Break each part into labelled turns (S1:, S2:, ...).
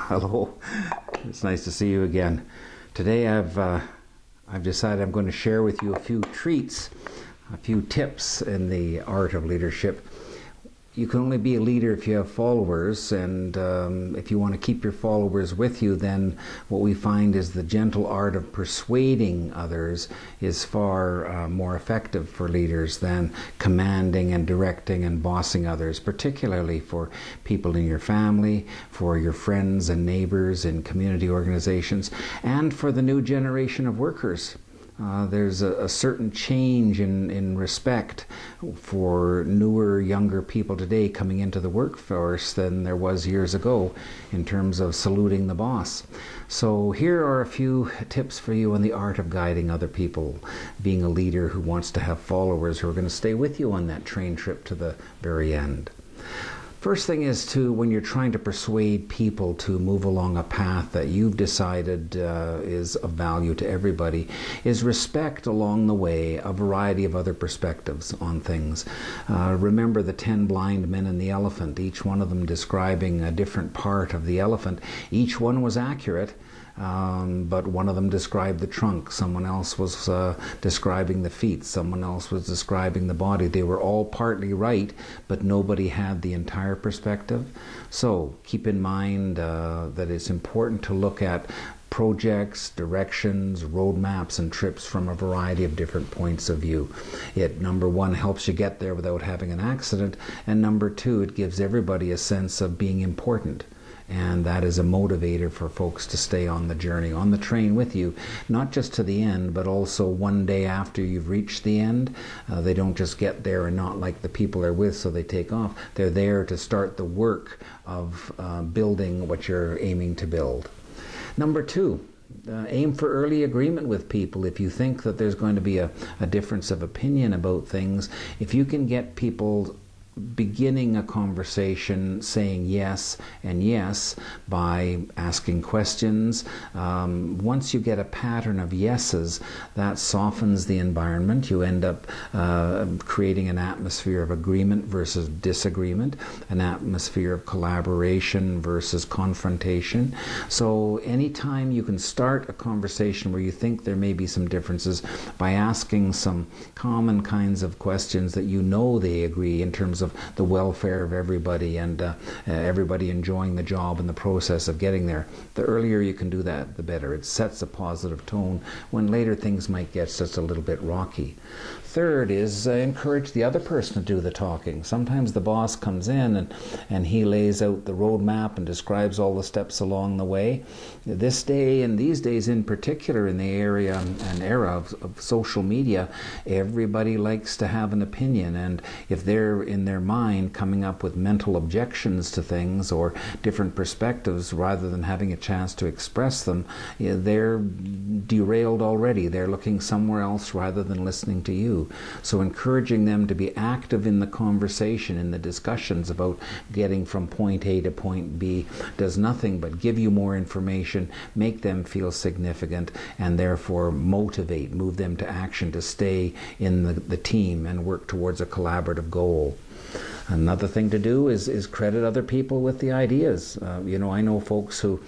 S1: Hello, it's nice to see you again. Today I've decided I'm going to share with you a few treats, a few tips in the art of leadership. You can only be a leader if you have followers, and if you want to keep your followers with you, then what we find is the gentle art of persuading others is far more effective for leaders than commanding and directing and bossing others, particularly for people in your family, for your friends and neighbors in community organizations, and for the new generation of workers. There's a certain change in respect for newer, younger people today coming into the workforce than there was years ago in terms of saluting the boss. So here are a few tips for you on the art of guiding other people, being a leader who wants to have followers who are going to stay with you on that train trip to the very end. First thing is when you're trying to persuade people to move along a path that you've decided is of value to everybody, is respect along the way a variety of other perspectives on things. Remember the 10 blind men and the elephant, each one of them describing a different part of the elephant. Each one was accurate. But one of them described the trunk, someone else was describing the feet, someone else was describing the body. They were all partly right, but nobody had the entire perspective. So keep in mind that it's important to look at projects, directions, roadmaps, and trips from a variety of different points of view. It, number one, helps you get there without having an accident, and number two, it gives everybody a sense of being important. And that is a motivator for folks to stay on the journey, on the train with you, not just to the end, but also one day after you've reached the end. They don't just get there and not like the people they're with, so they take off. They're there to start the work of building what you're aiming to build. Number two, aim for early agreement with people. If you think that there's going to be a difference of opinion about things, if you can get people beginning a conversation saying yes and yes by asking questions. Once you get a pattern of yeses, that softens the environment. You end up creating an atmosphere of agreement versus disagreement, an atmosphere of collaboration versus confrontation. So anytime you can start a conversation where you think there may be some differences by asking some common kinds of questions that you know they agree in terms of the welfare of everybody and everybody enjoying the job and the process of getting there. The earlier you can do that, the better. It sets a positive tone when later things might get just a little bit rocky. Third is encourage the other person to do the talking. Sometimes the boss comes in and he lays out the roadmap and describes all the steps along the way. This day and these days in particular, in the area and era of social media, everybody likes to have an opinion, and if they're in their mind coming up with mental objections to things or different perspectives rather than having a chance to express them, they're derailed already. They're looking somewhere else rather than listening to you. So encouraging them to be active in the conversation, in the discussions about getting from point A to point B does nothing but give you more information, make them feel significant, and therefore motivate, move them to action to stay in the team and work towards a collaborative goal. Another thing to do is credit other people with the ideas. I know folks who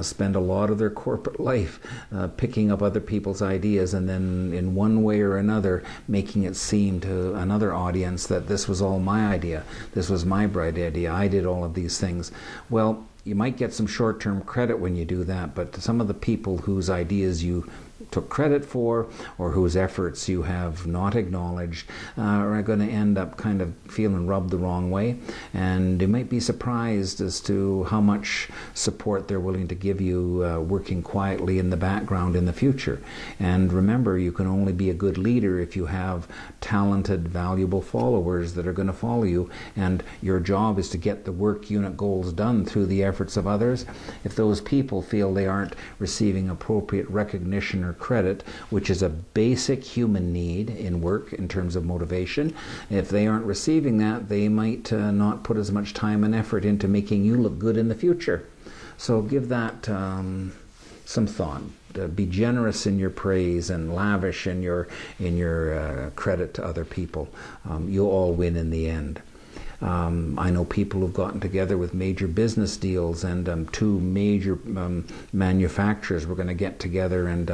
S1: spend a lot of their corporate life picking up other people's ideas and then in one way or another making it seem to another audience that this was all my idea, this was my bright idea, I did all of these things. Well, you might get some short-term credit when you do that, but some of the people whose ideas you took credit for or whose efforts you have not acknowledged are going to end up kind of feeling rubbed the wrong way, and you might be surprised as to how much support they're willing to give you working quietly in the background in the future. And remember, you can only be a good leader if you have talented, valuable followers that are going to follow you, and your job is to get the work unit goals done through the efforts of others. If those people feel they aren't receiving appropriate recognition or credit, which is a basic human need in work in terms of motivation, if they aren't receiving that, they might not put as much time and effort into making you look good in the future. So give that some thought. Be generous in your praise and lavish in your credit to other people. You'll all win in the end. I know people who've gotten together with major business deals, and two major manufacturers were going to get together, and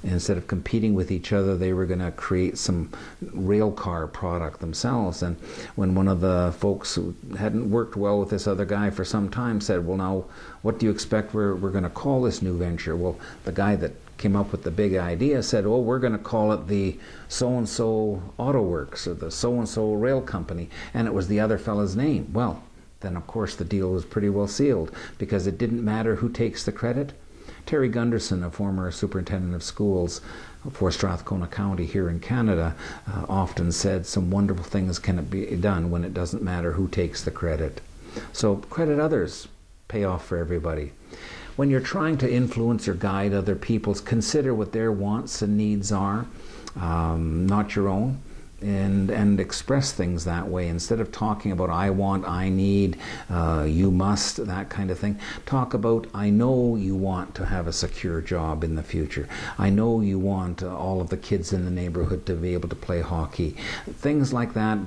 S1: instead of competing with each other, they were going to create some rail car product themselves. And when one of the folks who hadn't worked well with this other guy for some time said, well, now what do you expect we're going to call this new venture? Well, the guy that came up with the big idea said, oh, we're going to call it the so-and-so Auto Works or the so-and-so Rail Company, and it was the other fellow's name. Well, then of course the deal was pretty well sealed, because it didn't matter who takes the credit. Terry Gunderson, a former superintendent of schools for Strathcona County here in Canada, often said some wonderful things can be done when it doesn't matter who takes the credit. So credit others, pay off for everybody. When you're trying to influence or guide other people, consider what their wants and needs are, not your own, and express things that way. Instead of talking about I want, I need, you must, that kind of thing, talk about I know you want to have a secure job in the future. I know you want all of the kids in the neighborhood to be able to play hockey. Things like that.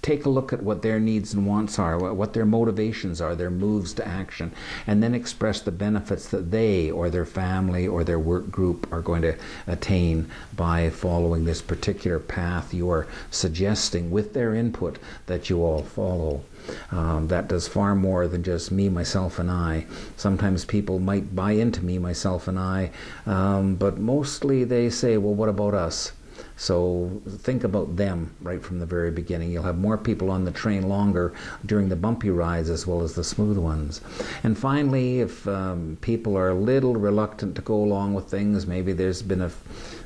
S1: Take a look at what their needs and wants are, what their motivations are, their moves to action, and then express the benefits that they or their family or their work group are going to attain by following this particular path you are suggesting with their input that you all follow. That does far more than just me, myself, and I. Sometimes people might buy into me, myself, and I, but mostly they say, well, what about us? So think about them right from the very beginning. You'll have more people on the train longer during the bumpy rides as well as the smooth ones. And finally, if people are a little reluctant to go along with things, maybe there's been a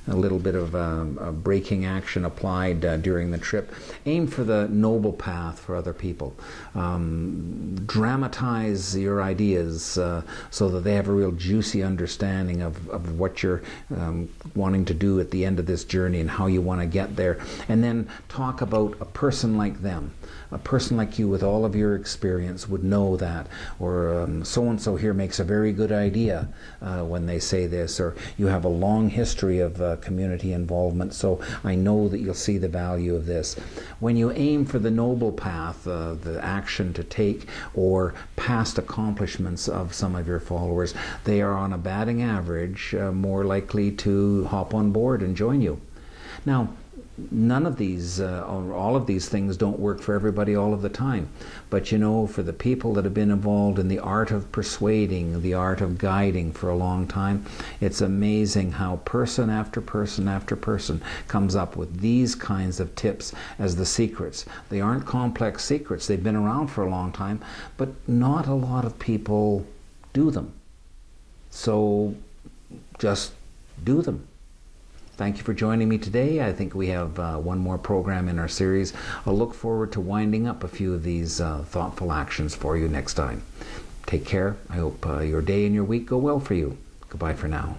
S1: little bit of a braking action applied during the trip, aim for the noble path for other people. Dramatize your ideas so that they have a real juicy understanding of what you're wanting to do at the end of this journey and how you want to get there. And then talk about a person like them. A person like you with all of your experience would know that, or so-and-so here makes a very good idea when they say this, or you have a long history of community involvement, so I know that you'll see the value of this. When you aim for the noble path, the action to take, or past accomplishments of some of your followers, they are on a batting average more likely to hop on board and join you. Now, none of these, or all of these things don't work for everybody all of the time. But you know, for the people that have been involved in the art of persuading, the art of guiding for a long time, it's amazing how person after person after person comes up with these kinds of tips as the secrets. They aren't complex secrets. They've been around for a long time, but not a lot of people do them. So just do them. Thank you for joining me today. I think we have one more program in our series. I'll look forward to winding up a few of these thoughtful actions for you next time. Take care. I hope your day and your week go well for you. Goodbye for now.